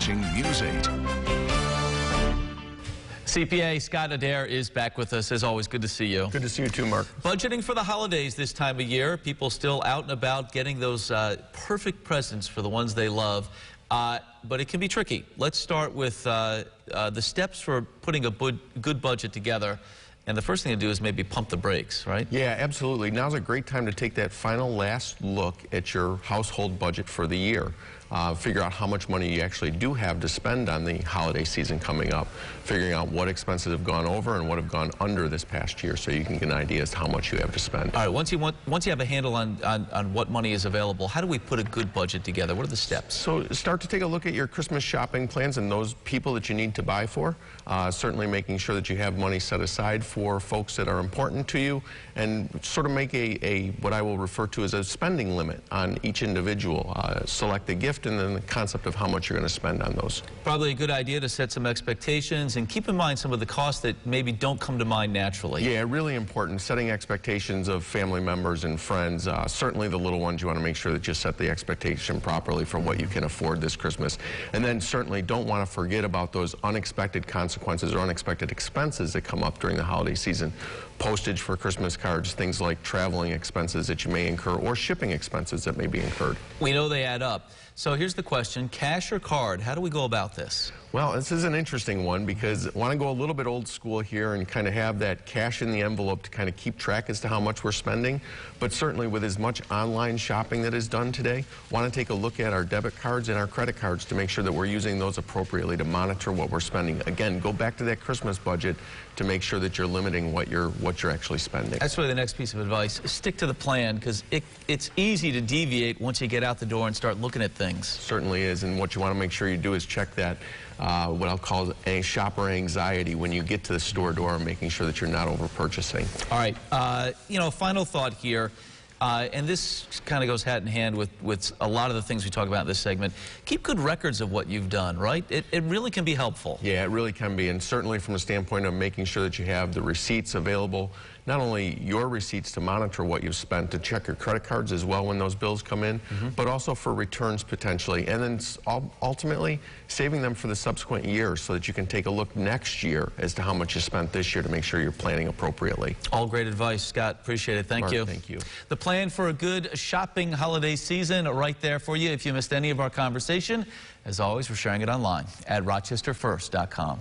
watching News 8. CPA Scott Adair is back with us. As always, good to see you. Good to see you too, Mark. Budgeting for the holidays this time of year. People still out and about getting those perfect presents for the ones they love. But it can be tricky. Let's start with the steps for putting a good budget together. And the first thing to do is maybe pump the brakes, right? Yeah, absolutely. Now's a great time to take that final last look at your household budget for the year. Figure out how much money you actually do have to spend on the holiday season coming up. Figuring out what expenses have gone over and what have gone under this past year so you can get an idea as to how much you have to spend. All right, once you have a handle on what money is available, how do we put a good budget together? What are the steps? So start to take a look at your Christmas shopping plans and those people that you need to buy for. Certainly making sure that you have money set aside for folks that are important to you, and sort of make what I will refer to as a spending limit on each individual. Select a gift and then the concept of how much you're going to spend on those. Probably a good idea to set some expectations and keep in mind some of the costs that maybe don't come to mind naturally. Yeah, really important. Setting expectations of family members and friends. Certainly the little ones, you want to make sure that you set the expectation properly for what you can afford this Christmas. And then certainly don't want to forget about those unexpected consequences or unexpected expenses that come up during the holiday season. Postage for Christmas cards, things like traveling expenses that you may incur, or shipping expenses that may be incurred. We know they add up. So here's the question, cash or card? How do we go about this? Well, this is an interesting one because I want to go a little bit old school here and kind of have that cash in the envelope to kind of keep track as to how much we're spending. But certainly with as much online shopping that is done today, want to take a look at our debit cards and our credit cards to make sure that we're using those appropriately to monitor what we're spending. Again, go back to that Christmas budget to make sure that you're limiting what you're actually spending. That's really the next piece of advice. Stick to the plan, because it's easy to deviate once you get out the door and start looking at things. Certainly is, and what you want to make sure you do is check that what I'll call a shopper anxiety when you get to the store door, making sure that you're not over purchasing. All right, you know, final thought here. And this kind of goes hand in hand with a lot of the things we talk about in this segment. Keep good records of what you've done, right? It really can be helpful. Yeah, it really can be, and certainly from a standpoint of making sure that you have the receipts available, not only your receipts to monitor what you've spent, to check your credit cards as well when those bills come in, but also for returns potentially, and then ultimately saving them for the subsequent year so that you can take a look next year as to how much you spent this year to make sure you're planning appropriately. All great advice, Scott. Appreciate it. Thank you. Thank you. The plan for a good shopping holiday season right there for you. If you missed any of our conversation, as always, we're sharing it online at rochesterfirst.com.